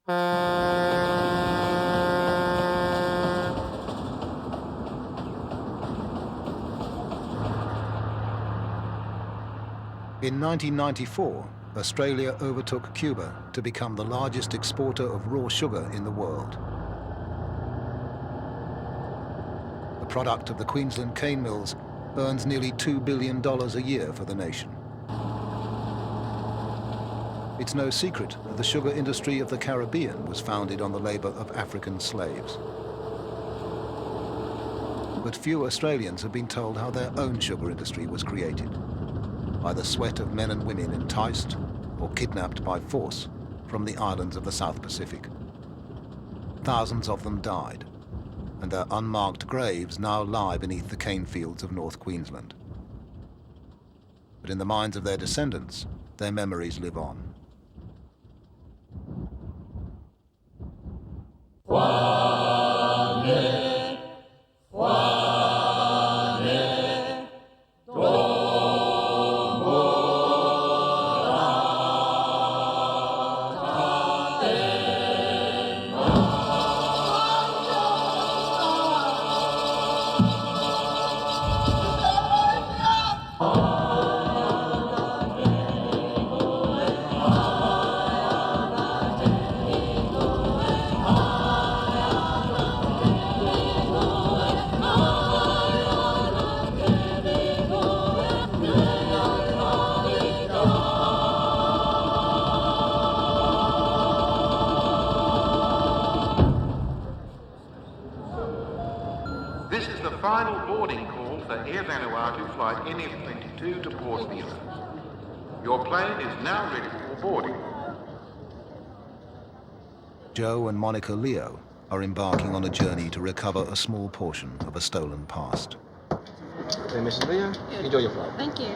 In 1994, Australia overtook Cuba to become the largest exporter of raw sugar in the world. The product of the Queensland cane mills earns nearly $2 billion a year for the nation. It's no secret that the sugar industry of the Caribbean was founded on the labor of African slaves. But few Australians have been told how their own sugar industry was created, by the sweat of men and women enticed or kidnapped by force from the islands of the South Pacific. Thousands of them died, and their unmarked graves now lie beneath the cane fields of North Queensland. But in the minds of their descendants, their memories live on. This is the final boarding call for Air Vanuatu flight NF22 to Portsmouth. Your plane is now ready for boarding. Joe and Monica Leo are embarking on a journey to recover a small portion of a stolen past. Okay, Mrs. Leo, enjoy your flight. Thank you.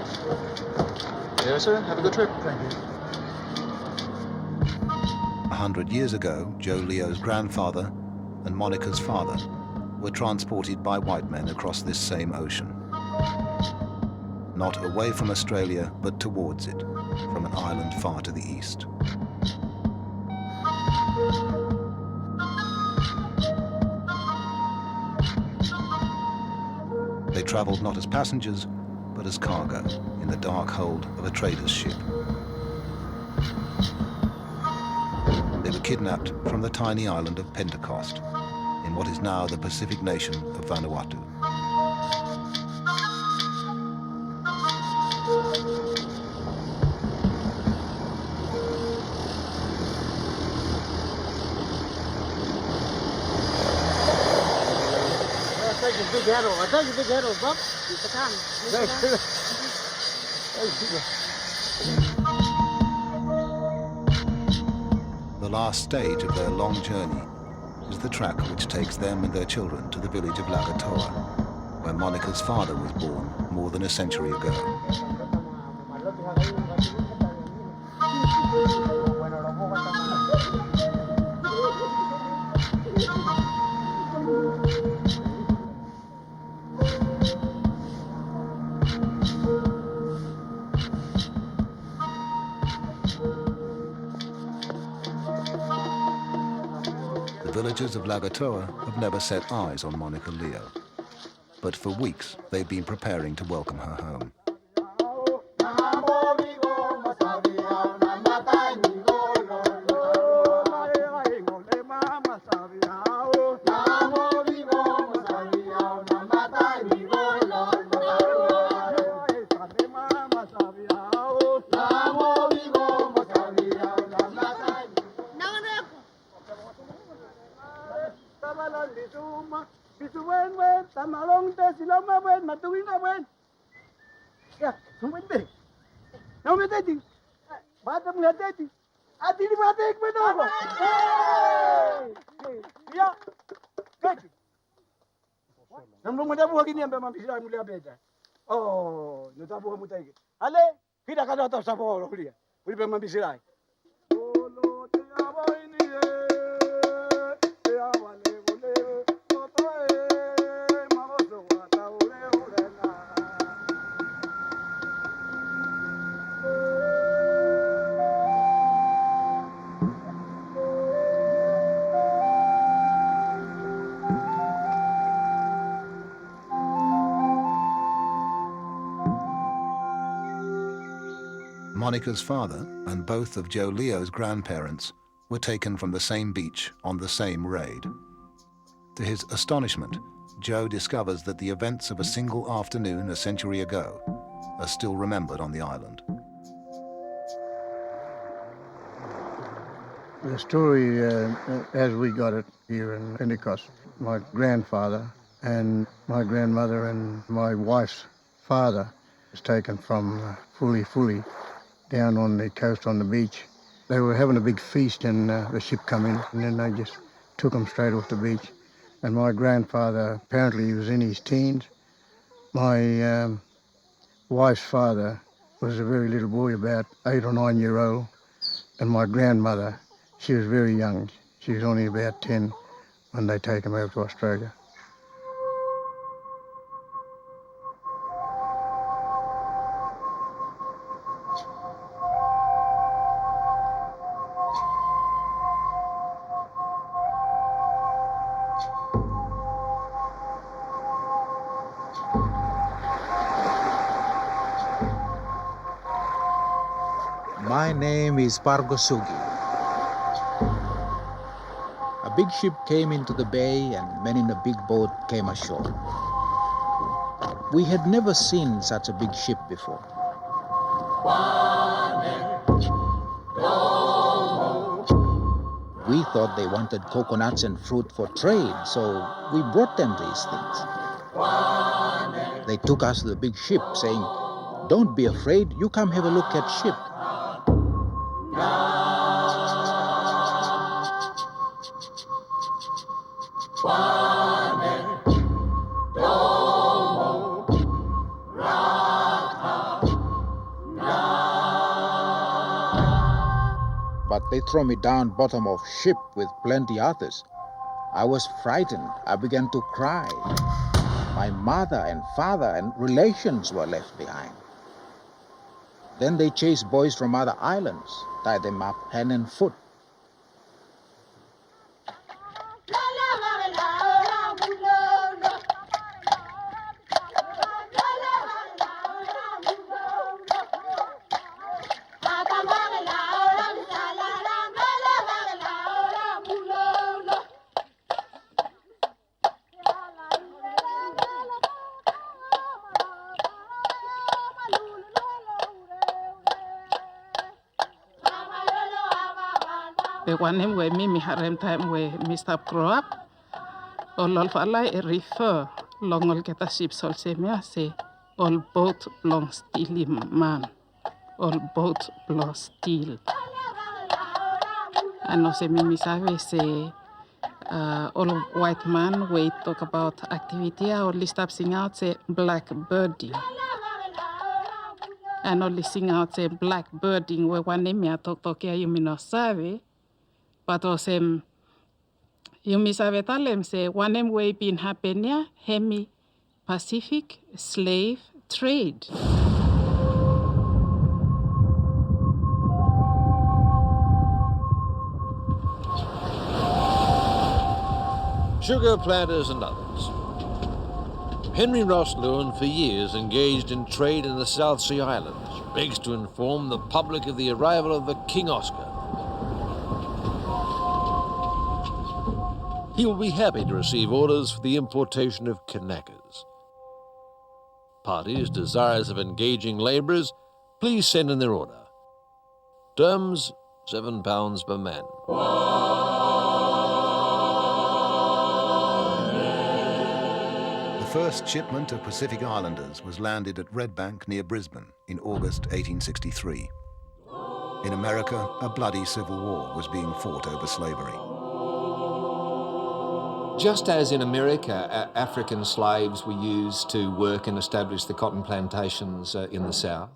Yes, sir. Have a good trip. Thank you. 100 years ago, Joe Leo's grandfather and Monica's father were transported by white men across this same ocean. Not away from Australia, but towards it, from an island far to the east. They traveled not as passengers, but as cargo in the dark hold of a trader's ship. They were kidnapped from the tiny island of Pentecost, in what is now the Pacific nation of Vanuatu. Big arrow. I tell you, big arrow, Bob. It's a can. The last stage of their long journey is the track which takes them and their children to the village of Lagatoa, where Monica's father was born more than a century ago. The villagers of Lagatoa have never set eyes on Monica Leo, but for weeks they've been preparing to welcome her home. Oh, no tabu kamu tayo. Ale, kita kada tahu siapa orang dia. Boleh memang bisa. Monica's father and both of Joe Leo's grandparents were taken from the same beach on the same raid. To his astonishment, Joe discovers that the events of a single afternoon a century ago are still remembered on the island. The story, as we got it here in Pentecost, my grandfather and my grandmother and my wife's father was taken from Fully down on the coast on the beach. They were having a big feast and the ship come in, and then they just took them straight off the beach. And my grandfather, apparently he was in his teens. My wife's father was a very little boy, about 8 or 9 year old, and my grandmother, she was very young. She was only about 10 when they take him over to Australia. My name is Pargosugi. A big ship came into the bay and men in a big boat came ashore. We had never seen such a big ship before. We thought they wanted coconuts and fruit for trade, so we brought them these things. They took us to the big ship saying, "Don't be afraid, you come have a look at ship." But they throw me down bottom of ship with plenty others. I was frightened. I began to cry. My mother and father and relations were left behind. Then they chased boys from other islands, tied them up hand and foot. The one him where me harem time where me stop grow up. All fala refer long all get a ship sol se me say all boat belong still man. All boat belong still. And no se me save say all white man we talk about activity only stop sing out say blackbirding. And only sing out say blackbirding where one name me talk here you me no save. But also, you misabe talem say one name way been happening hemi Pacific slave trade. Sugar planters and others. Henry Ross Lewin for years engaged in trade in the South Sea Islands, begs to inform the public of the arrival of the King Oscar. He will be happy to receive orders for the importation of Kanakas. Parties desirous of engaging labourers, please send in their order. Terms, £7 per man. The first shipment of Pacific Islanders was landed at Red Bank near Brisbane in August 1863. In America, a bloody civil war was being fought over slavery. Just as in America, African slaves were used to work and establish the cotton plantations in the South,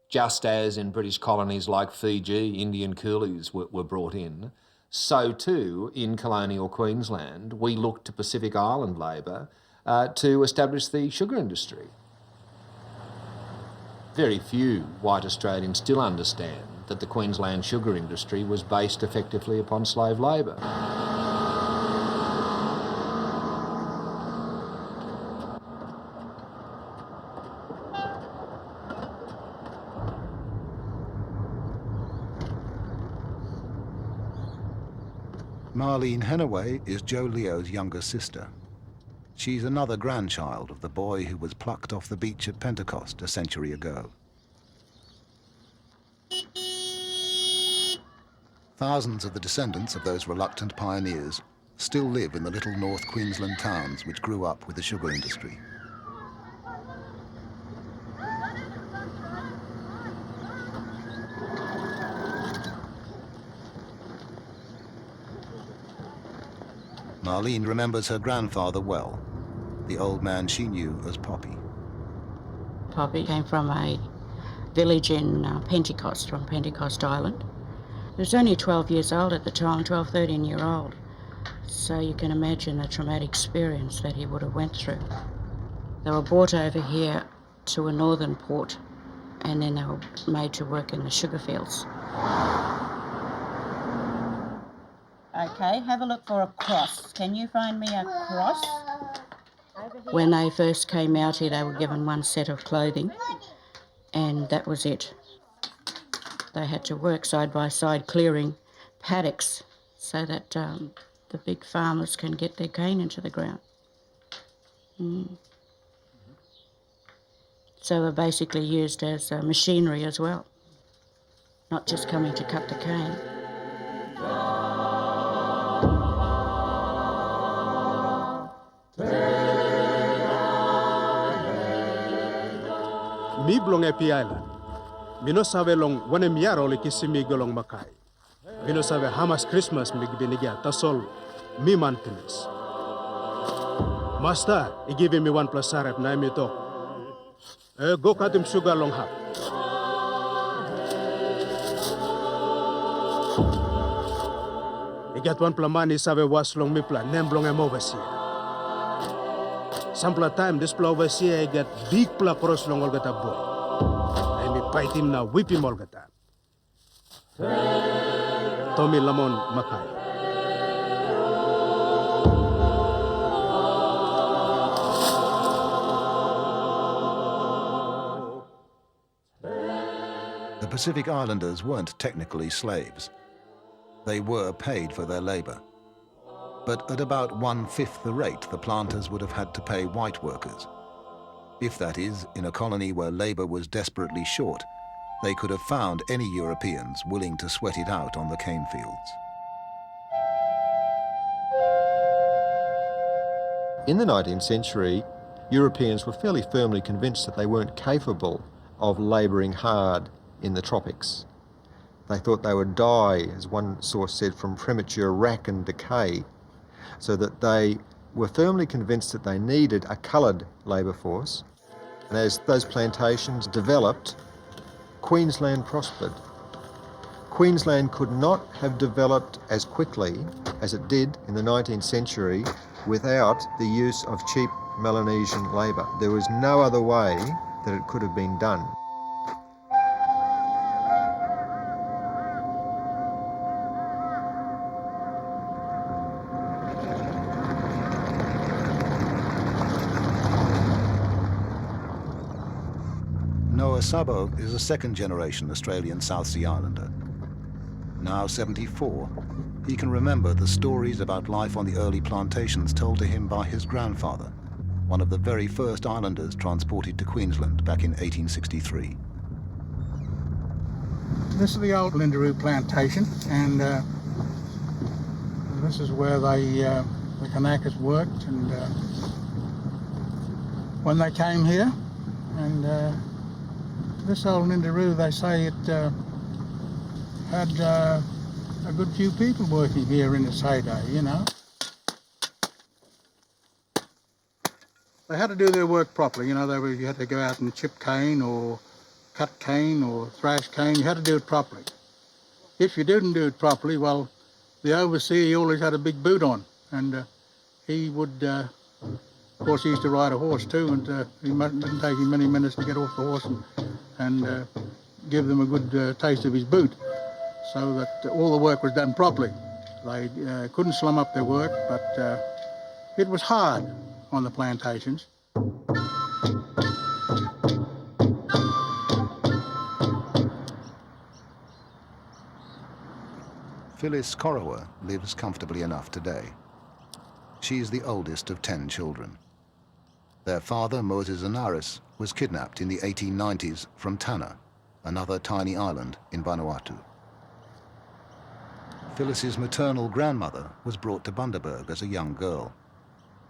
just as in British colonies like Fiji, Indian coolies were brought in, so too in colonial Queensland, we looked to Pacific Island labour to establish the sugar industry. Very few white Australians still understand that the Queensland sugar industry was based effectively upon slave labour. Marlene Henaway is Joe Leo's younger sister. She's another grandchild of the boy who was plucked off the beach at Pentecost a century ago. Thousands of the descendants of those reluctant pioneers still live in the little North Queensland towns which grew up with the sugar industry. Marlene remembers her grandfather well, the old man she knew as Poppy. Poppy came from a village in Pentecost, from Pentecost Island. He was only 12 years old at the time, 12, 13-year-old. So you can imagine the traumatic experience that he would have went through. They were brought over here to a northern port, and then they were made to work in the sugar fields. Okay, have a look for a cross. Can you find me a cross? When they first came out here, they were given one set of clothing, and that was it. They had to work side by side clearing paddocks so that the big farmers can get their cane into the ground. So they're basically used as machinery as well, not just coming to cut the cane. Mi blong epi island. Mino sabe long wane miaro le kisimi golong makai. Mino sabe hamas Christmas mi gbenigia tasol mi mantenes. Master, he give me 1 plus sarep na mi to. Go katim sugar long hap. I get 1 plamani sabe was long mi plan nem blong em overseer. Sampla time this plow overseer I get big pla cross long olgata boy. I mi fight him now whip him olgata. Tommy Lamon Makai. The Pacific Islanders weren't technically slaves. They were paid for their labor. But at about 1/5 the rate the planters would have had to pay white workers. If that is, in a colony where labor was desperately short, they could have found any Europeans willing to sweat it out on the cane fields. In the 19th century, Europeans were fairly firmly convinced that they weren't capable of labouring hard in the tropics. They thought they would die, as one source said, from premature rack and decay, so that they were firmly convinced that they needed a coloured labour force. And as those plantations developed, Queensland prospered. Queensland could not have developed as quickly as it did in the 19th century without the use of cheap Melanesian labour. There was no other way that it could have been done. Noah Sabo is a second-generation Australian South Sea Islander. Now 74, he can remember the stories about life on the early plantations told to him by his grandfather, one of the very first islanders transported to Queensland back in 1863. This is the old Lindaroo plantation, and this is where the Kanakas worked, and when they came here, and this old Lindaroo, they say it had a good few people working here in its heyday, you know. They had to do their work properly, you know. You had to go out and chip cane or cut cane or thrash cane. You had to do it properly. If you didn't do it properly, well, the overseer, he always had a big boot on, and he would, of course, he used to ride a horse too, and it didn't take him many minutes to get off the horse and give them a good taste of his boot, so that all the work was done properly. They couldn't slum up their work, but it was hard on the plantations. Phyllis Corowa lives comfortably enough today. She's the oldest of 10 children. Their father, Moses Anaris, was kidnapped in the 1890s from Tanna, another tiny island in Vanuatu. Phyllis's maternal grandmother was brought to Bundaberg as a young girl.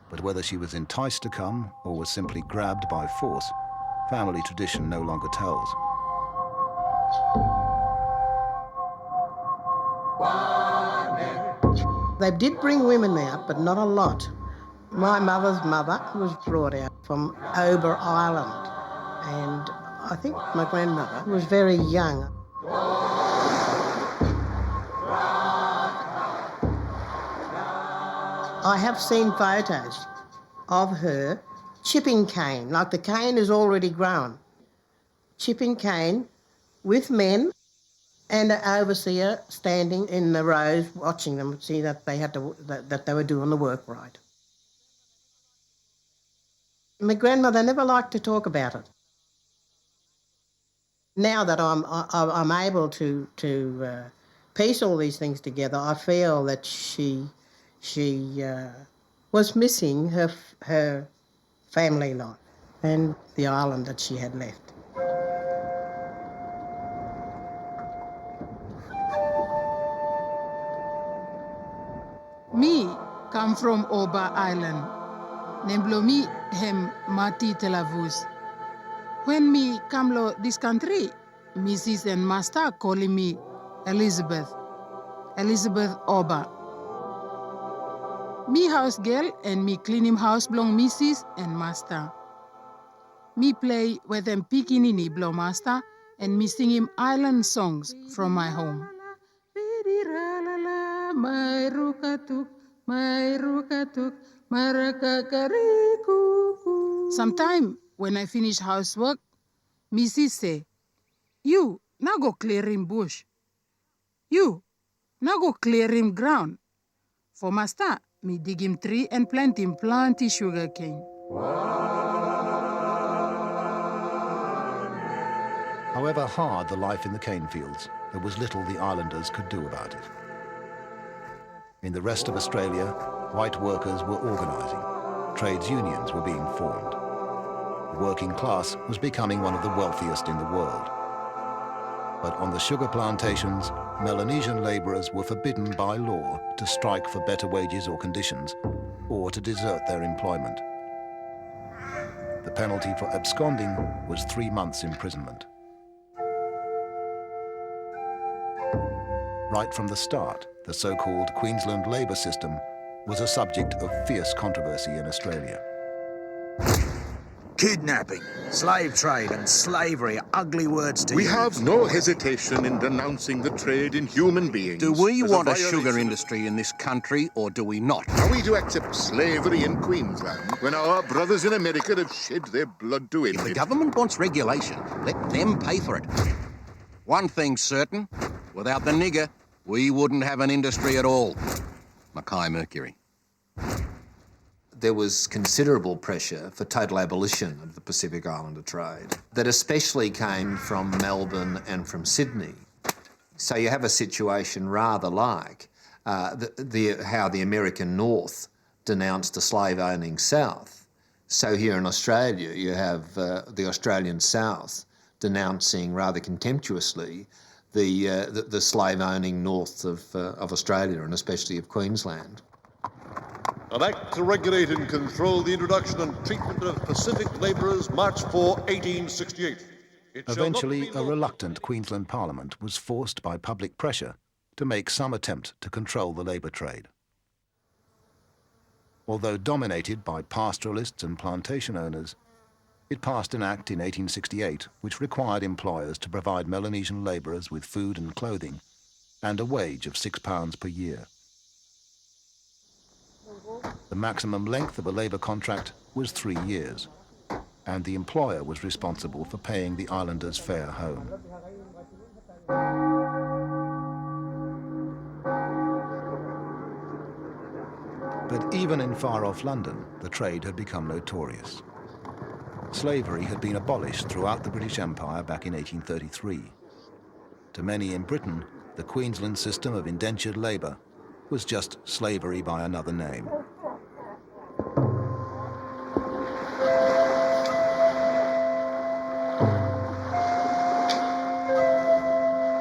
But whether she was enticed to come or was simply grabbed by force, family tradition no longer tells. They did bring women out, but not a lot. My mother's mother was brought out from Ober Island, and I think my grandmother was very young. I have seen photos of her chipping cane, like the cane is already grown. Chipping cane with men and an overseer standing in the rows watching them, see that they were doing the work right. My grandmother never liked to talk about it. Now that I'm able to piece all these things together, I feel that she was missing her family life and the island that she had left. Me come from Oba Island. Nemblo me hem mati telavus. When me come lo this country, Mrs. and Master calling me Elizabeth Oba. Me house girl and me clean him house belong Mrs. and Master. Me play with them pikinini belong Master and me sing him island songs from my home. Sometime when I finish housework, Mrs. say, "You now go clear him bush. You now go clear him ground. For Master, me dig him tree and plant him plenty sugar cane." However hard the life in the cane fields, there was little the islanders could do about it. In the rest of Australia, white workers were organising. Trades unions were being formed. The working class was becoming one of the wealthiest in the world. But on the sugar plantations, Melanesian labourers were forbidden by law to strike for better wages or conditions, or to desert their employment. The penalty for absconding was 3 months' imprisonment. Right from the start, the so-called Queensland labour system was a subject of fierce controversy in Australia. Kidnapping, slave trade and slavery are ugly words to use. We have no hesitation in denouncing the trade in human beings. Do we want a sugar industry in this country, or do we not? Are we to accept slavery in Queensland when our brothers in America have shed their blood to end it? If the government wants regulation, let them pay for it. One thing's certain, without the nigger, we wouldn't have an industry at all. Mackay Mercury. There was considerable pressure for total abolition of the Pacific Islander trade that especially came from Melbourne and from Sydney. So you have a situation rather like how the American North denounced the slave-owning South. So here in Australia, you have the Australian South denouncing rather contemptuously the slave-owning north of Australia and especially of Queensland. An act to regulate and control the introduction and treatment of Pacific labourers, March 4, 1868. Eventually, a reluctant Queensland Parliament was forced by public pressure to make some attempt to control the labour trade. Although dominated by pastoralists and plantation owners, it passed an act in 1868 which required employers to provide Melanesian labourers with food and clothing and a wage of £6 per year. The maximum length of a labour contract was 3 years, and the employer was responsible for paying the islanders' fare home. But even in far-off London, the trade had become notorious. Slavery had been abolished throughout the British Empire back in 1833. To many in Britain, the Queensland system of indentured labour was just slavery by another name.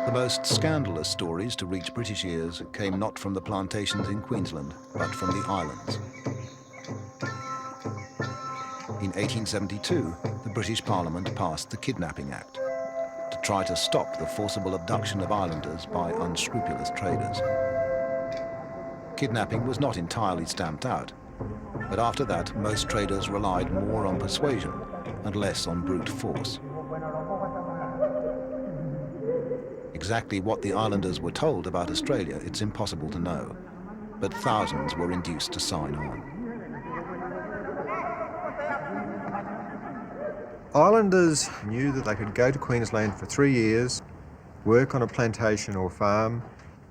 The most scandalous stories to reach British ears came not from the plantations in Queensland, but from the islands. In 1872, the British Parliament passed the Kidnapping Act to try to stop the forcible abduction of islanders by unscrupulous traders. Kidnapping was not entirely stamped out, but after that, most traders relied more on persuasion and less on brute force. Exactly what the islanders were told about Australia, it's impossible to know, but thousands were induced to sign on. Islanders knew that they could go to Queensland for 3 years, work on a plantation or farm,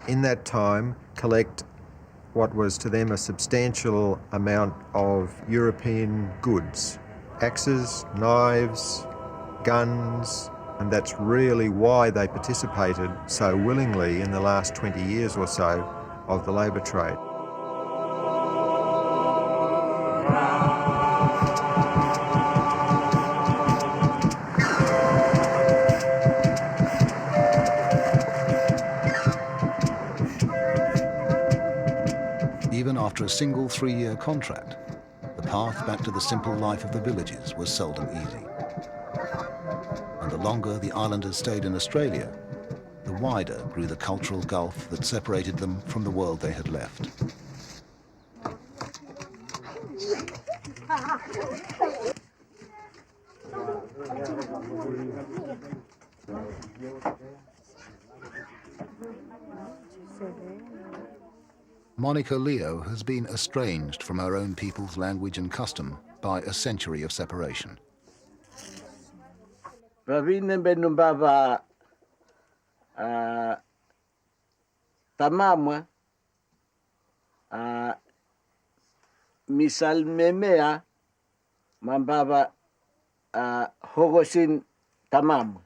in that time collect what was to them a substantial amount of European goods, axes, knives, guns, and that's really why they participated so willingly in the last 20 years or so of the labour trade. Even after a single 3-year contract, the path back to the simple life of the villages was seldom easy. And the longer the islanders stayed in Australia, the wider grew the cultural gulf that separated them from the world they had left. Monica Leo has been estranged from her own people's language and custom by a century of separation. Tamamwa misal memea mambaba hogosin tamam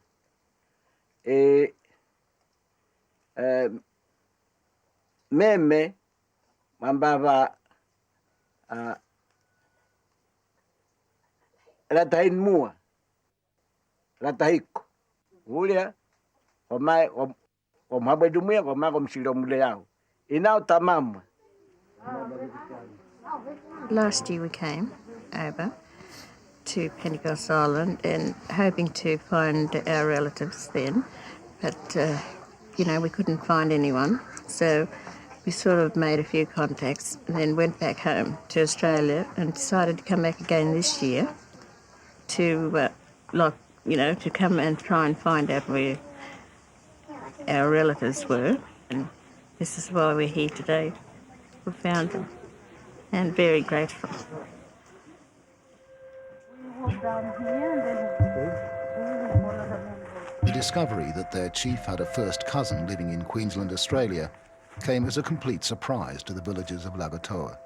meme mambaba ratahin mua ratahiko ulia omai omhabedumia omagom silomuleyao inao tamam. Last year we came over to Pentecost Island and hoping to find our relatives then, but you know, we couldn't find anyone, so we sort of made a few contacts and then went back home to Australia and decided to come back again this year to to come and try and find out where our relatives were, and this is why we're here today. We found them and very grateful. The discovery that their chief had a first cousin living in Queensland, Australia, came as a complete surprise to the villagers of Vanuatu.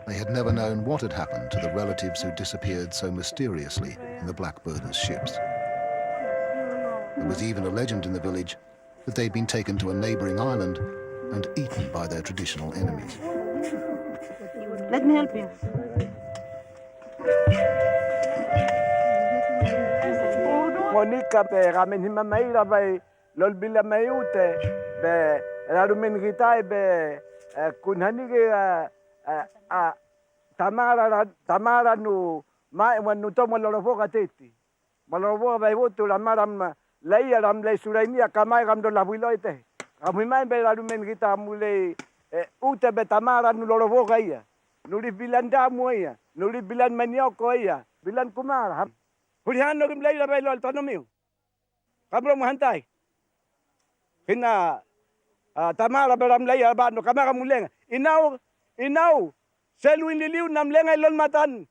They had never known what had happened to the relatives who disappeared so mysteriously in the Blackbirders' ships. There was even a legend in the village that they'd been taken to a neighbouring island and eaten by their traditional enemies. Let me help you. Monica be ramen himameira be lolbila meute be rarumen gitai be kunhanige tamara nu mai wanu to molorovo gateti molorovo be votu la maram leia ram le surainia kamai ram do la builoite amimai be rarumen gita mule ute be tamara nu lorovo gaia nuri bilan damuia nuri bilan manioko ia bilan kumar Hurihan no leila be lo autonomio kabro muhantai hina tamara be ram leia ba no kamera mulenga inau seluin liliu nam lenga ilon matan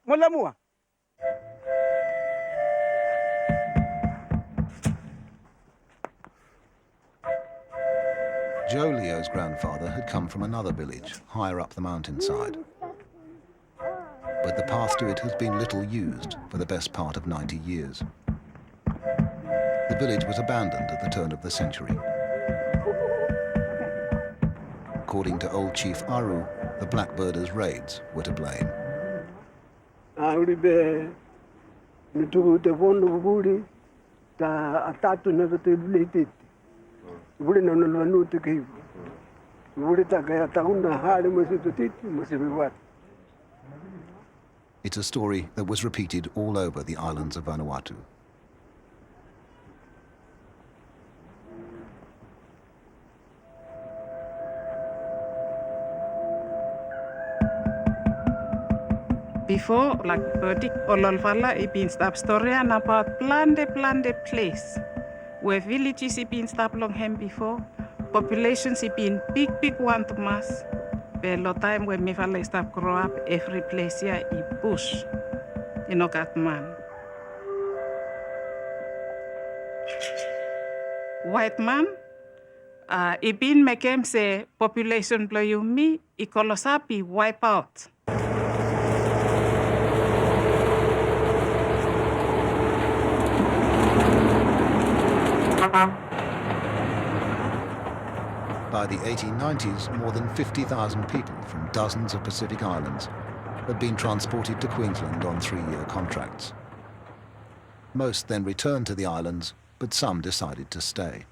molamua. Joe Leo's grandfather had come from another village higher up the mountainside, but the path to it has been little used for the best part of 90 years. The village was abandoned at the turn of the century. According to old Chief Aru, the blackbirders' raids were to blame. It's a story that was repeated all over the islands of Vanuatu. Before, like Bertie or Lolvala, it been stop story and about plande place where villages it been stop long him before, populations it been big one to mass. But lot time when me fella stop grow up, every place here is bush, in Okatman. White man, it been make him say population blow you me, it colosapi wipe out. By the 1890s, more than 50,000 people from dozens of Pacific islands had been transported to Queensland on 3-year contracts. Most then returned to the islands, but some decided to stay.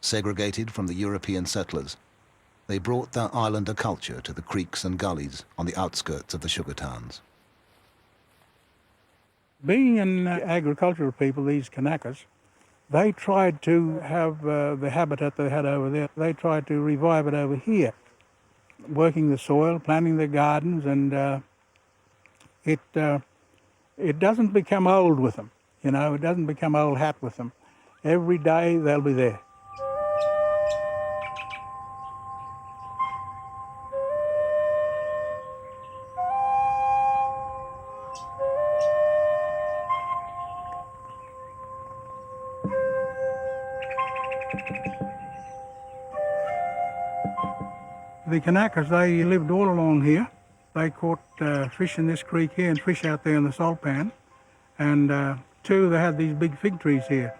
Segregated from the European settlers, they brought their islander culture to the creeks and gullies on the outskirts of the sugar towns. Being an agricultural people, these Kanakas, they tried to have the habitat they had over there, they tried to revive it over here, working the soil, planting their gardens, and it doesn't become old with them, you know, it doesn't become old hat with them. Every day they'll be there. The Kanakas, they lived all along here. They caught fish in this creek here and fish out there in the salt pan. And two, they had these big fig trees here.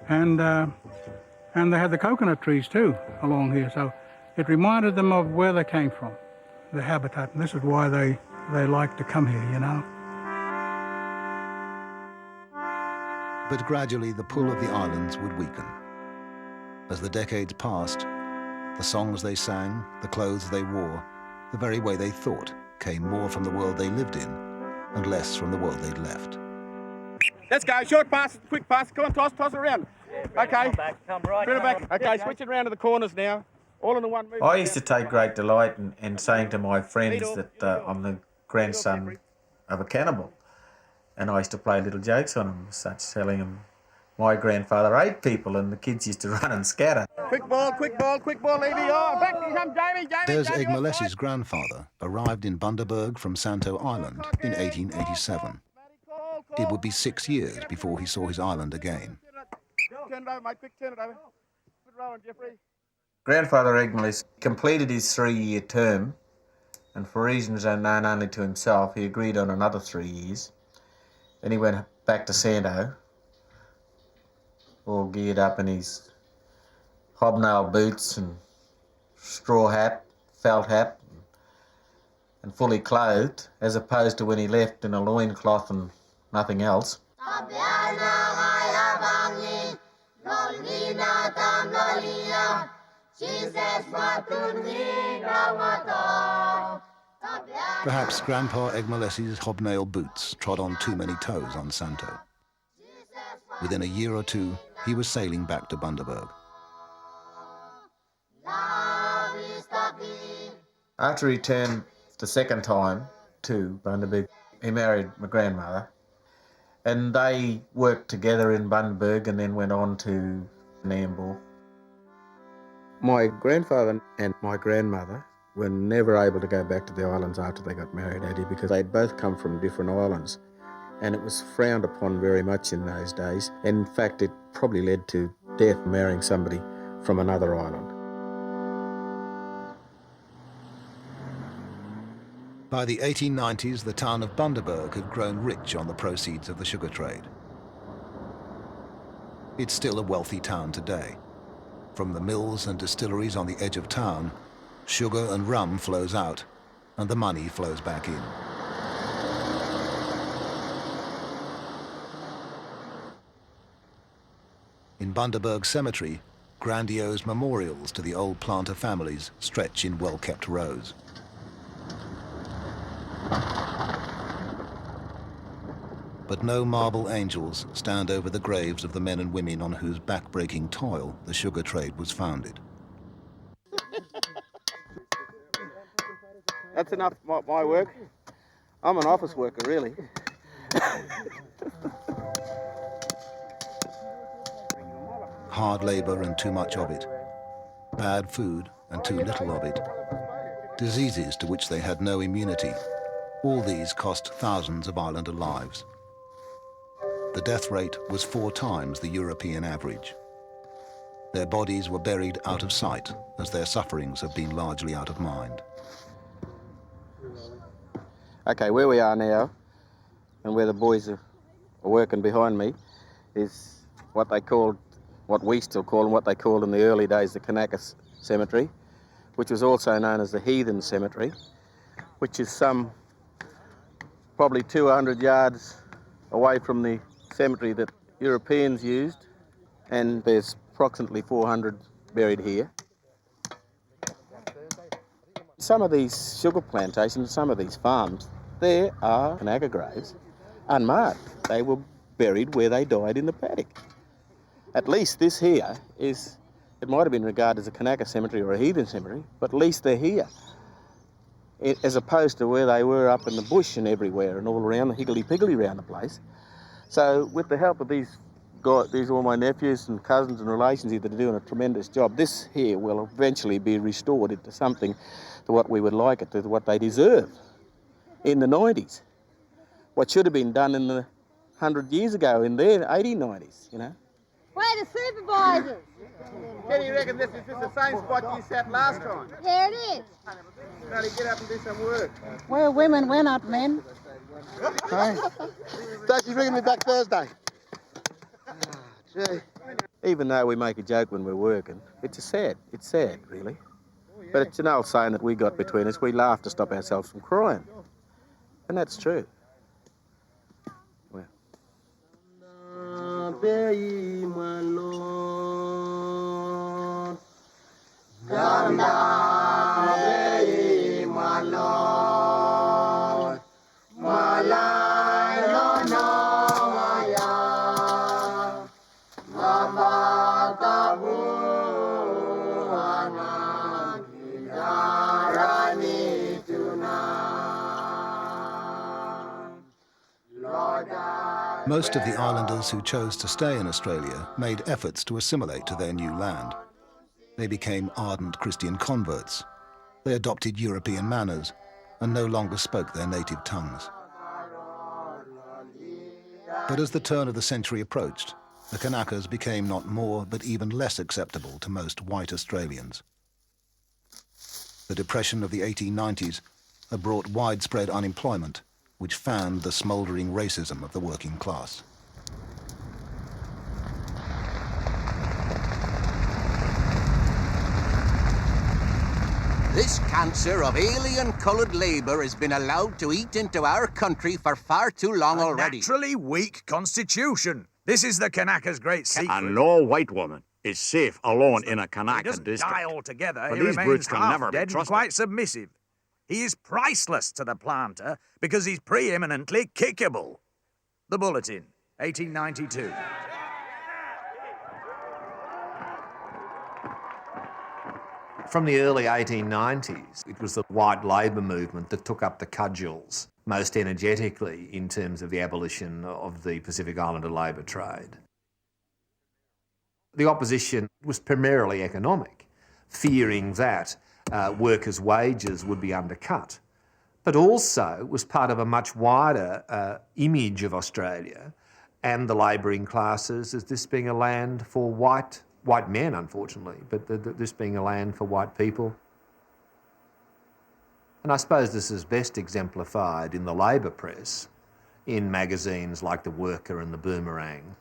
And they had the coconut trees too along here. So it reminded them of where they came from, the habitat. And this is why they like to come here, you know. But gradually the pull of the islands would weaken. As the decades passed, the songs they sang, the clothes they wore, the very way they thought came more from the world they lived in and less from the world they'd left. Let's go, short pass, quick pass, come on, toss it around. Okay, come right, bring it back. Okay, switch it around to the corners now, all in the one move. I used to take great delight in saying to my friends that I'm the grandson of a cannibal. And I used to play little jokes on them, such telling them my grandfather ate people and the kids used to run and scatter. Quick ball, Evie. Oh, back you come, Jamie. Des Egmalesi's grandfather arrived in Bundaberg from Santo Island in 1887. It would be 6 years before he saw his island again. Turn it over, mate, quick, turn it over. Good rolling, Jeffrey. Grandfather Egmalis completed his 3-year term, and for reasons unknown only to himself, he agreed on another 3 years. Then he went back to Santo, all geared up in his hobnail boots and straw hat, felt hat, and fully clothed, as opposed to when he left in a loincloth and nothing else. Perhaps Grandpa Egmalesi's hobnail boots trod on too many toes on Santo. Within a year or two, he was sailing back to Bundaberg. After he returned the second time to Bundaberg, he married my grandmother, and they worked together in Bundaberg and then went on to Nambour. My grandfather and my grandmother were never able to go back to the islands after they got married, Eddie, because they'd both come from different islands. And it was frowned upon very much in those days. In fact, it probably led to death marrying somebody from another island. By the 1890s, the town of Bundaberg had grown rich on the proceeds of the sugar trade. It's still a wealthy town today. From the mills and distilleries on the edge of town, sugar and rum flows out, and the money flows back in. In Bundaberg Cemetery, grandiose memorials to the old planter families stretch in well-kept rows. But no marble angels stand over the graves of the men and women on whose back-breaking toil the sugar trade was founded. That's enough my work. I'm an office worker, really. Hard labor and too much of it. Bad food and too little of it. Diseases to which they had no immunity. All these cost thousands of islander lives. The death rate was 4 times the European average. Their bodies were buried out of sight, as their sufferings have been largely out of mind. Okay, where we are now, and where the boys are working behind me, is what we still call, and what they called in the early days the Kanaka Cemetery, which was also known as the Heathen Cemetery, which is probably 200 yards away from the cemetery that Europeans used, and there's approximately 400 buried here. Some of these sugar plantations, some of these farms, there are Kanaka graves unmarked. They were buried where they died in the paddock. At least this here is, it might have been regarded as a Kanaka cemetery or a heathen cemetery, but at least they're here. As opposed to where they were up in the bush and everywhere and all around, the higgledy-piggledy around the place. So with the help of these all my nephews and cousins and relations here that are doing a tremendous job, this here will eventually be restored into something to what we would like it to, what they deserve in the 90s. What should have been done in the 100 years ago, in their 1890s, you know. Where the supervisors? Kenny, you reckon this is the same spot you sat last time? Yeah, it is. Now to get up and do some work. We're women, we're not men. Hey, don't you bring me back Thursday? Gee. Even though we make a joke when we're working, it's sad, really. But it's an old saying that we got between us. We laugh to stop ourselves from crying. And that's true. Well. Most of the islanders who chose to stay in Australia made efforts to assimilate to their new land. They became ardent Christian converts. They adopted European manners and no longer spoke their native tongues. But as the turn of the century approached, the Kanakas became not more but even less acceptable to most white Australians. The depression of the 1890s had brought widespread unemployment, which fanned the smouldering racism of the working class. This cancer of alien-coloured labour has been allowed to eat into our country for far too long already. Naturally weak constitution. This is the Kanaka's great secret. And no white woman is safe alone in a Kanaka He doesn't district. die altogether. But He these remains brutes can half never be dead and trusted. quite submissive. He is priceless to the planter because he's preeminently kickable. The Bulletin, 1892. From the early 1890s, it was the white labour movement that took up the cudgels most energetically in terms of the abolition of the Pacific Islander labour trade. The opposition was primarily economic, fearing that workers' wages would be undercut, but also was part of a much wider image of Australia and the labouring classes as this being a land for white men, unfortunately, but this being a land for white people. And I suppose this is best exemplified in the labour press, in magazines like The Worker and The Boomerang,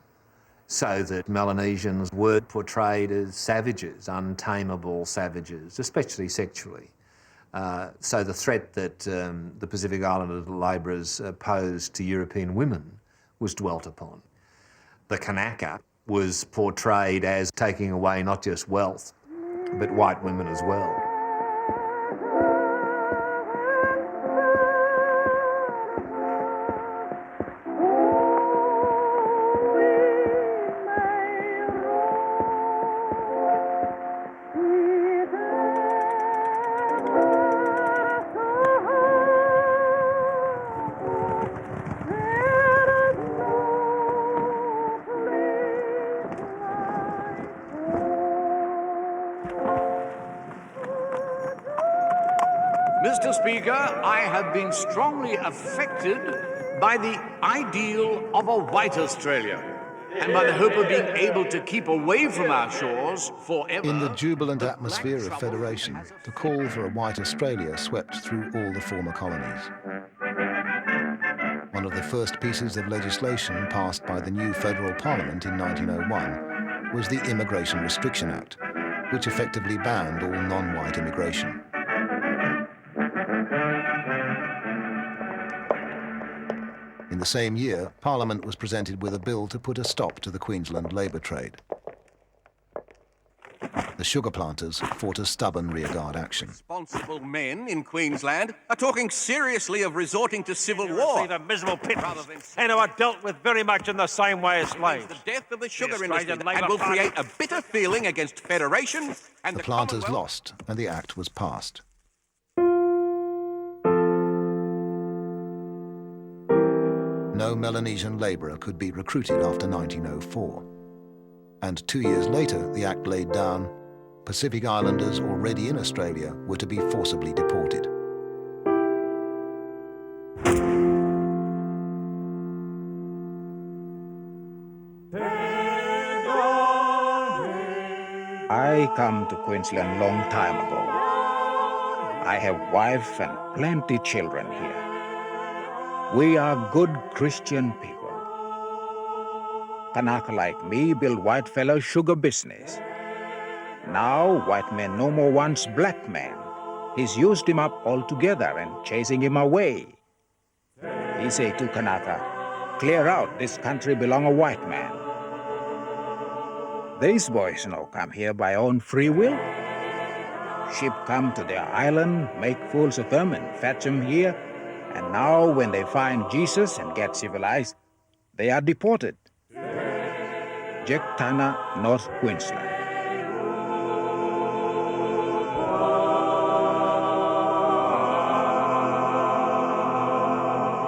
so that Melanesians were portrayed as savages, untamable savages, especially sexually. So the threat that the Pacific Islander labourers posed to European women was dwelt upon. The Kanaka was portrayed as taking away not just wealth, but white women as well. Mr. Speaker, I have been strongly affected by the ideal of a white Australia and by the hope of being able to keep away from our shores forever. In the jubilant atmosphere of federation, the call for a white Australia swept through all the former colonies. One of the first pieces of legislation passed by the new federal parliament in 1901 was the Immigration Restriction Act, which effectively banned all non-white immigration. In the same year, Parliament was presented with a bill to put a stop to the Queensland labour trade. The sugar planters fought a stubborn rearguard action. Responsible men in Queensland are talking seriously of resorting to civil war. A miserable pittance, and are dealt with very much in the same way as slaves. The death of the sugar industry and will create a bitter feeling against federation and the planters lost, and the act was passed. No Melanesian labourer could be recruited after 1904. And 2 years later, the Act laid down Pacific Islanders already in Australia were to be forcibly deported. I come to Queensland long time ago. I have wife and plenty children here. We are good Christian people. Kanaka like me build white fellow sugar business. Now white man no more wants black man. He's used him up altogether and chasing him away. He say to Kanaka, clear out, this country belong a white man. These boys no come here by own free will. Ship come to their island, make fools of them and fetch them here. And now when they find Jesus and get civilized, they are deported. Jektana, North Queensland.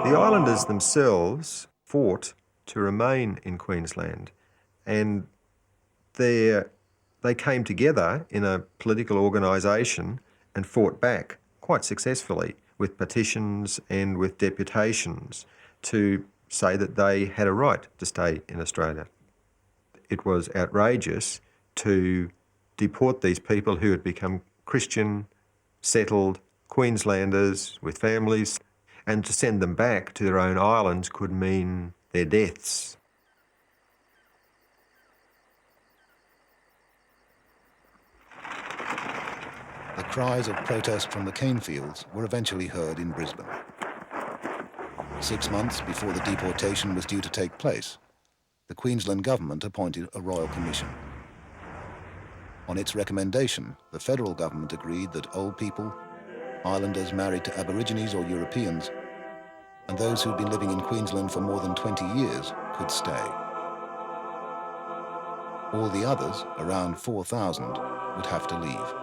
The islanders themselves fought to remain in Queensland, and they came together in a political organisation and fought back quite successfully with petitions and with deputations to say that they had a right to stay in Australia. It was outrageous to deport these people who had become Christian, settled Queenslanders with families, and to send them back to their own islands could mean their deaths. The cries of protest from the cane fields were eventually heard in Brisbane. 6 months before the deportation was due to take place, the Queensland government appointed a royal commission. On its recommendation, the federal government agreed that old people, islanders married to Aborigines or Europeans, and those who'd been living in Queensland for more than 20 years could stay. All the others, around 4,000, would have to leave.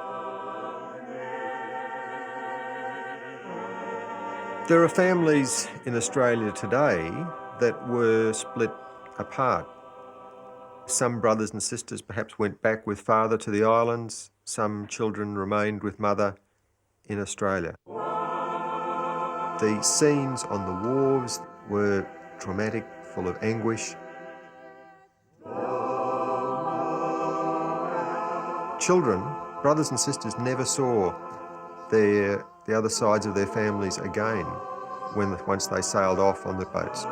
There are families in Australia today that were split apart. Some brothers and sisters perhaps went back with father to the islands. Some children remained with mother in Australia. The scenes on the wharves were traumatic, full of anguish. Children, brothers and sisters, never saw the other sides of their families again once they sailed off on the boats.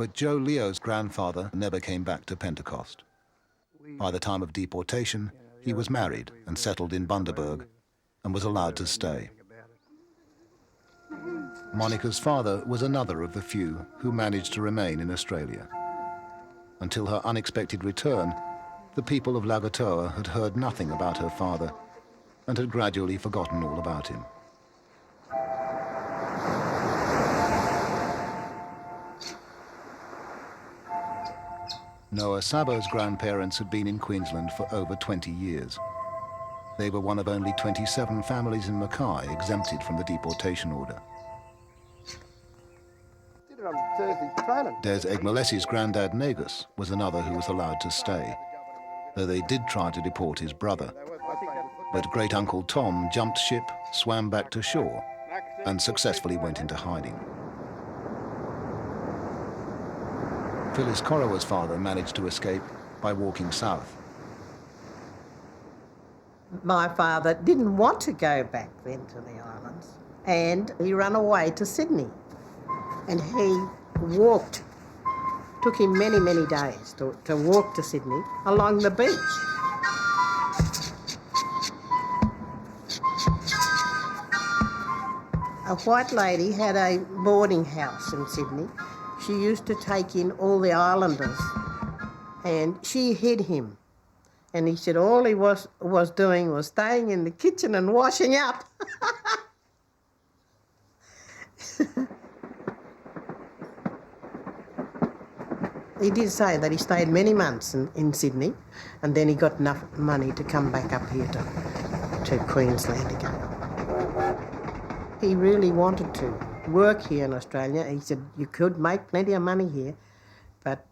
But Joe Leo's grandfather never came back to Pentecost. By the time of deportation, he was married and settled in Bundaberg and was allowed to stay. Monica's father was another of the few who managed to remain in Australia. Until her unexpected return, the people of Lagatoa had heard nothing about her father and had gradually forgotten all about him. Noah Sabo's grandparents had been in Queensland for over 20 years. They were one of only 27 families in Mackay exempted from the deportation order. Des Egmalesi's granddad Negus was another who was allowed to stay, though they did try to deport his brother. But great-uncle Tom jumped ship, swam back to shore, and successfully went into hiding. Phyllis Corowa's father managed to escape by walking south. My father didn't want to go back then to the islands, and he ran away to Sydney. And he walked, took him many, many days to walk to Sydney along the beach. A white lady had a boarding house in Sydney. She used to take in all the islanders, and she hid him. And he said all he was doing was staying in the kitchen and washing up. He did say that he stayed many months in Sydney, and then he got enough money to come back up here to Queensland again. He really wanted to work here in Australia. He said you could make plenty of money here, but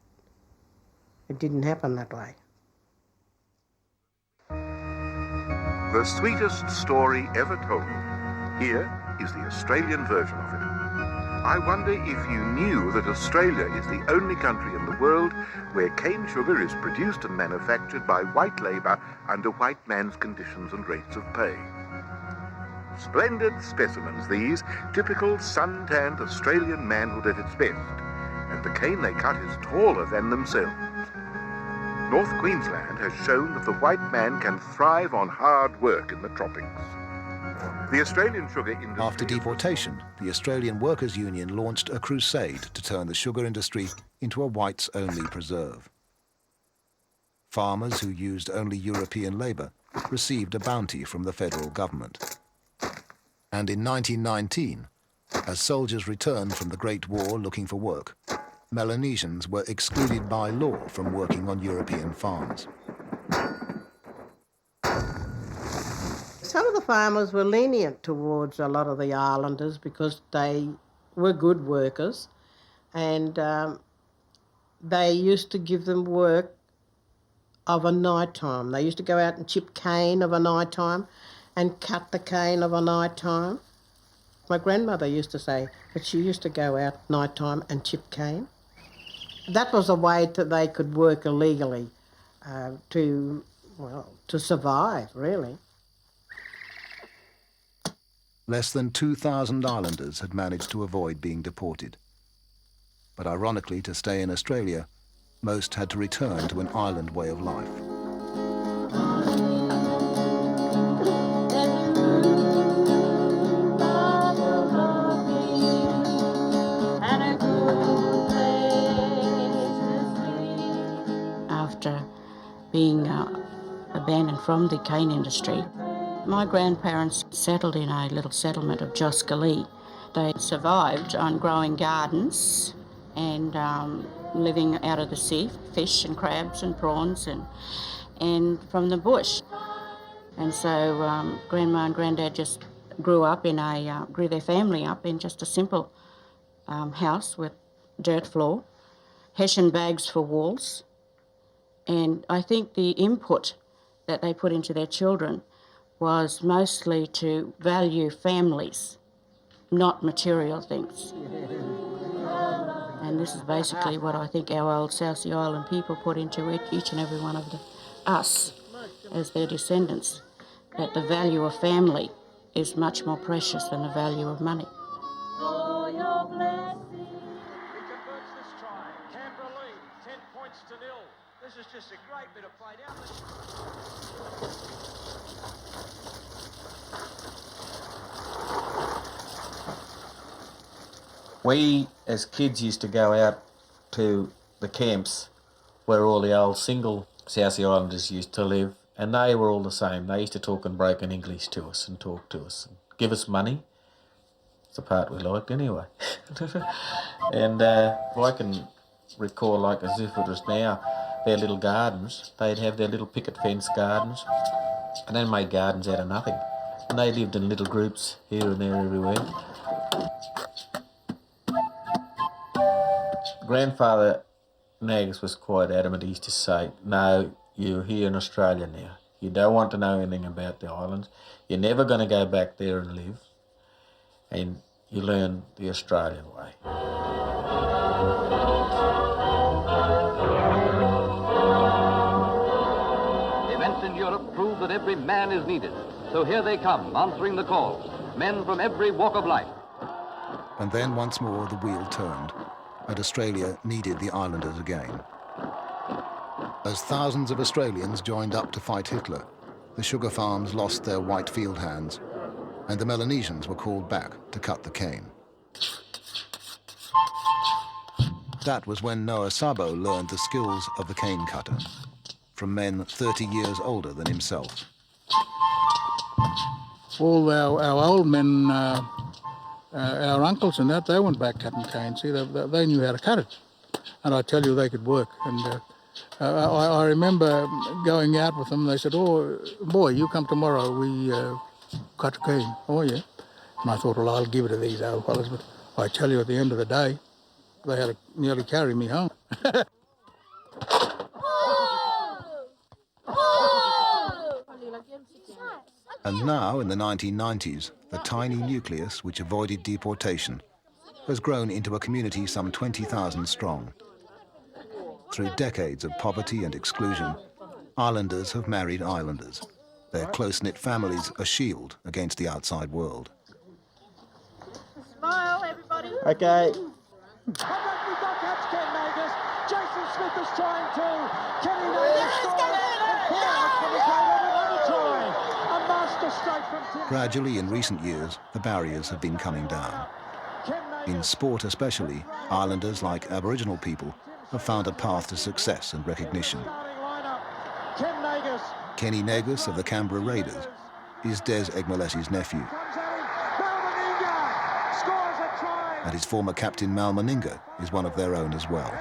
it didn't happen that way. The sweetest story ever told. Here is the Australian version of it. I wonder if you knew that Australia is the only country in the world where cane sugar is produced and manufactured by white labour under white man's conditions and rates of pay. Splendid specimens these, typical sun-tanned Australian manhood at its best, and the cane they cut is taller than themselves. North Queensland has shown that the white man can thrive on hard work in the tropics. The Australian sugar industry... After deportation, the Australian Workers' Union launched a crusade to turn the sugar industry into a whites-only preserve. Farmers who used only European labour received a bounty from the federal government. And in 1919, as soldiers returned from the Great War looking for work, Melanesians were excluded by law from working on European farms. Some of the farmers were lenient towards a lot of the islanders because they were good workers, and they used to give them work of a night time. They used to go out and chip cane of a night time and cut the cane of a night time. My grandmother used to say that she used to go out night time and chip cane. That was a way that they could work illegally to survive, really. Less than 2,000 islanders had managed to avoid being deported. But ironically, to stay in Australia, most had to return to an island way of life. After being abandoned from the cane industry, my grandparents settled in a little settlement of Joscalee. They survived on growing gardens and living out of the sea, fish and crabs and prawns and from the bush. And so Grandma and Granddad just grew their family up in just a simple house with dirt floor, hessian bags for walls. And I think the input that they put into their children was mostly to value families, not material things. And this is basically what I think our old South Sea Island people put into each and every one of us as their descendants, that the value of family is much more precious than the value of money. points to nil. This is just a great bit of play down the... We, as kids, used to go out to the camps where all the old single South Sea Islanders used to live, and they were all the same. They used to talk in broken English to us and talk to us, and give us money. It's the part we liked anyway. And if I can recall, like as if it was now, their little gardens, they'd have their little picket fence gardens, and they made gardens out of nothing. And they lived in little groups here and there everywhere. Grandfather Nags was quite adamant. He used to say, no, you're here in Australia now. You don't want to know anything about the islands. You're never going to go back there and live. And you learn the Australian way. Events in Europe prove that every man is needed. So here they come, answering the call. Men from every walk of life. And then once more the wheel turned, and Australia needed the islanders again. As thousands of Australians joined up to fight Hitler, the sugar farms lost their white field hands, and the Melanesians were called back to cut the cane. That was when Noah Sabo learned the skills of the cane cutter from men 30 years older than himself. All our old men, our uncles and that, they went back cutting cane. See, they knew how to cut it. And I tell you, they could work. And I remember going out with them. They said, oh, boy, you come tomorrow, we cut the cane. Oh, yeah. And I thought, well, I'll give it to these old fellas. But I tell you, at the end of the day, they had to nearly carry me home. And now, in the 1990s, the tiny nucleus which avoided deportation has grown into a community some 20,000 strong. Through decades of poverty and exclusion, islanders have married islanders. Their close-knit families a shield against the outside world. Smile, everybody. Okay. Jason Smith is trying to. Kenny Nagle scores. Another try. A master stroke from Tim. Gradually, in recent years, the barriers have been coming down. In sport especially, islanders, like Aboriginal people, have found a path to success and recognition. Kenny Nagus of the Canberra Raiders is Des Egmalesi's nephew. And his former captain Mal Meninga is one of their own as well.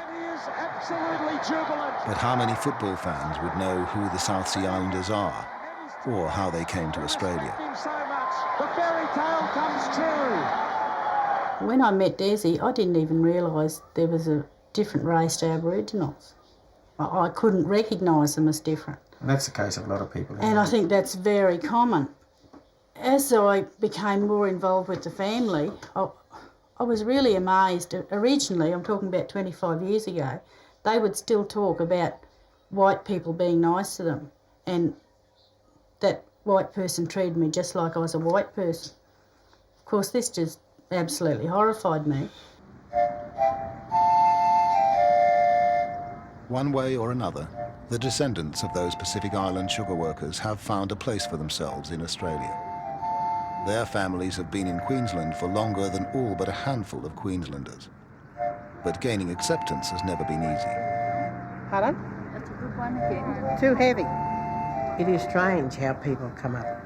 But how many football fans would know who the South Sea Islanders are, or how they came to Australia? The fairy tale comes true. When I met Desi, I didn't even realise there was a different race to Aboriginals. I couldn't recognise them as different. And that's the case of a lot of people. And I think that's very common. As I became more involved with the family, I was really amazed. Originally, I'm talking about 25 years ago, they would still talk about white people being nice to them, and that white person treated me just like I was a white person. Of course, this just absolutely horrified me. One way or another, the descendants of those Pacific Island sugar workers have found a place for themselves in Australia. Their families have been in Queensland for longer than all but a handful of Queenslanders. But gaining acceptance has never been easy. Pardon? That's a good one again. Too heavy. It is strange how people come up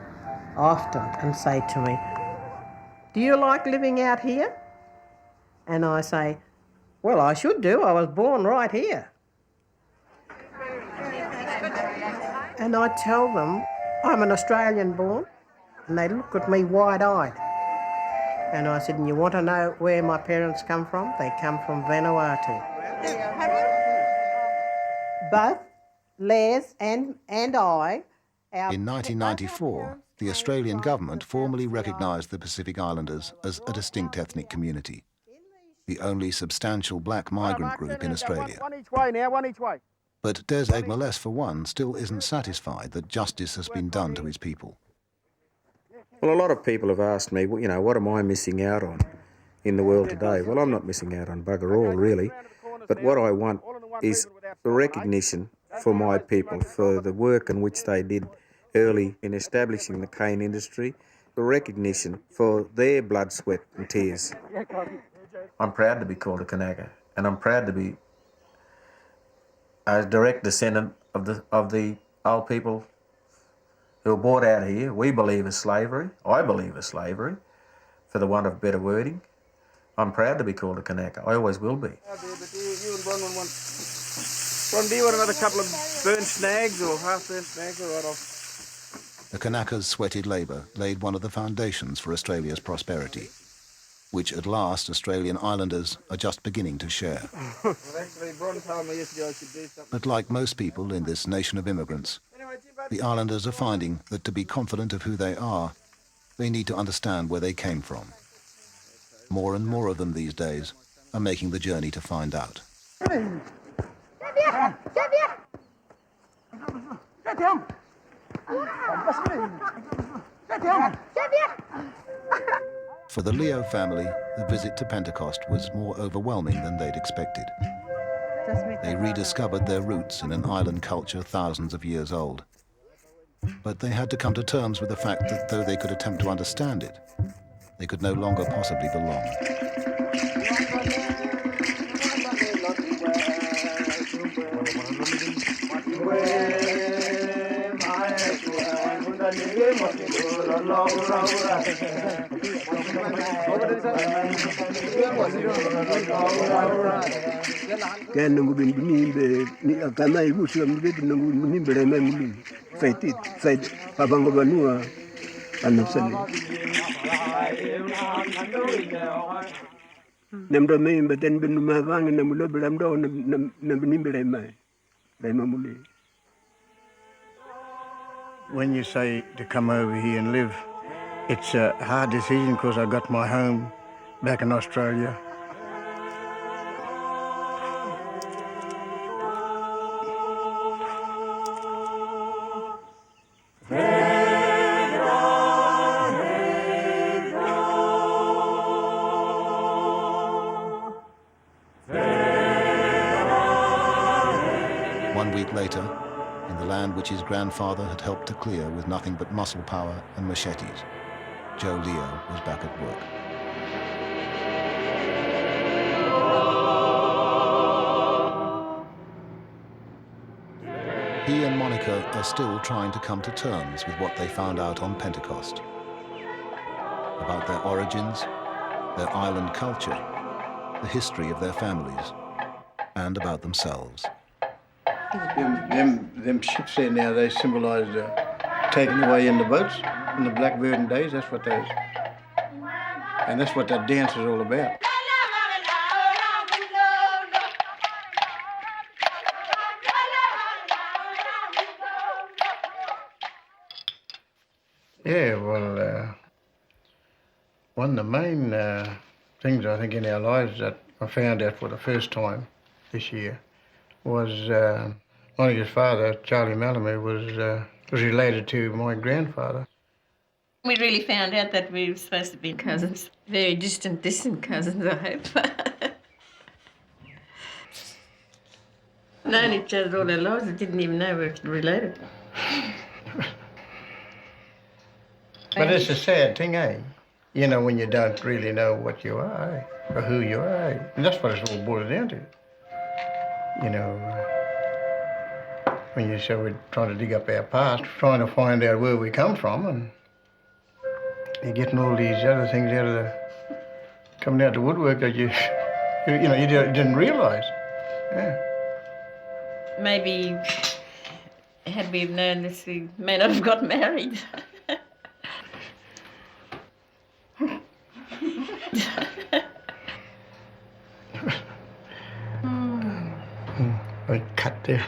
often and say to me, do you like living out here? And I say, well, I should do. I was born right here. And I tell them I'm an Australian born, and they look at me wide-eyed. And I said, and you want to know where my parents come from? They come from Vanuatu. Both Les and I... In 1994, the Australian government formally recognised the Pacific Islanders as a distinct ethnic community, the only substantial black migrant group in Australia. One each way now, one each way. But Des Egmales, for one, still isn't satisfied that justice has been done to his people. Well, a lot of people have asked me, you know, what am I missing out on in the world today? Well, I'm not missing out on bugger all, really. But what I want is The recognition for my people for the work in which they did early in establishing the cane industry, the recognition for their blood, sweat and tears. I'm proud to be called a Kanaka, and I'm proud to be a direct descendant of the old people who were brought out here. We believe as slavery, I believe as slavery, for the want of better wording. I'm proud to be called a Kanaka. I always will be. Ron, do you want another couple of burnt snags or half-burnt snags? All right, The Kanaka's sweated labour laid one of the foundations for Australia's prosperity, which at last Australian islanders are just beginning to share. But like most people in this nation of immigrants, the islanders are finding that to be confident of who they are, they need to understand where they came from. More and more of them these days are making the journey to find out. For the Leo family, the visit to Pentecost was more overwhelming than they'd expected. They rediscovered their roots in an island culture thousands of years old. But they had to come to terms with the fact that though they could attempt to understand it, they could no longer possibly belong. When you say to come over here and live, it's a hard decision because I got my home back in Australia. One week later, in the land which his grandfather had helped to clear with nothing but muscle power and machetes, Joe Leo was back at work. He and Monica are still trying to come to terms with what they found out on Pentecost, about their origins, their island culture, the history of their families, and about themselves. Them ships there now, they symbolise taken away in the boats in the blackbirding days. That's what those, and that's what that dance is all about. Yeah, well, one of the main things I think in our lives that I found out for the first time this year was Monica's father, Charlie Malamud, was related to my grandfather. We really found out that we were supposed to be cousins. Very distant cousins, I hope. Known each other all our lives, we didn't even know we were related. But it's a sad thing, eh? You know, when you don't really know what you are, eh? Or who you are, eh? And that's what it's all boiled down to. You know, when you say we're trying to dig up our past, trying to find out where we come from, and you're getting all these other things out of the, coming out the woodwork that you didn't realise. Yeah. Maybe had we known this, we may not have got married. I cut there.